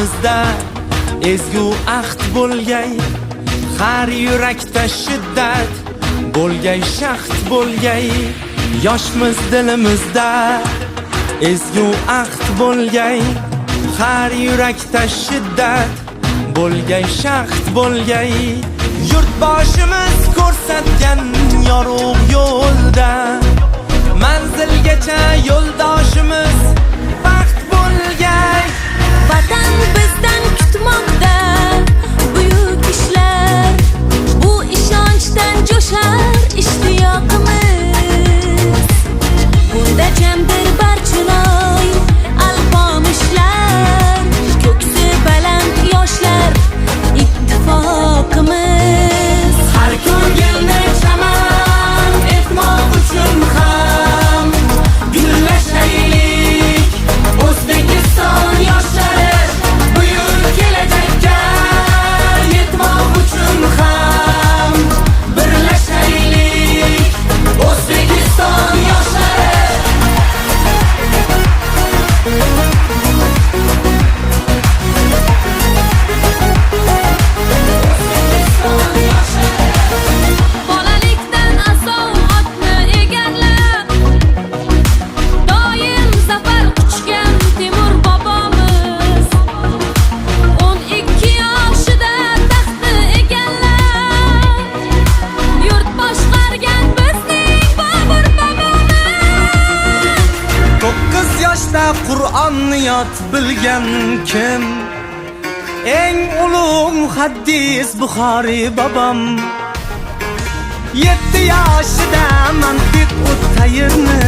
dilimizda ezgu ahd bo'lgay, har yurakda shiddat bo'lgay, shaxt bo'lgay. Yoshmiz dilimizda ezgu ahd bo'lgay, har yurakda shiddat bo'lgay, shaxt bo'lgay. Yurtboshimiz ko'rsatgan yorug' yo'lda manzilgacha yo'ldoshimiz baxt bo'lgay. Vatan bizdan kutmoqda buyuk ishlar, bu ishonchdan jo'shar ishtiyoqimiz. Bunda jamdir barchiloy alpomishlar, ko'ksi baland yoshlar ittifoqimiz. Har ko'ngilni chaman etmoq uchun ham gullashaylik. O'zbekiston yoshlari buyuk kelajakka yetmoq uchun ham birlashaylik. O'zbekiston yoshlari Bolalikdan asov otni egallab, doim zafar quchgan Temur bobomiz. 12 yoshida taxtni egallab, yurt boshqargan bizning Bobur bobomiz. 9 yoshda Qur'onni yod bilgan kim? Eng ulug' muhaddis Buxoriy bobom. 7 yoshida mantiq o'tayirni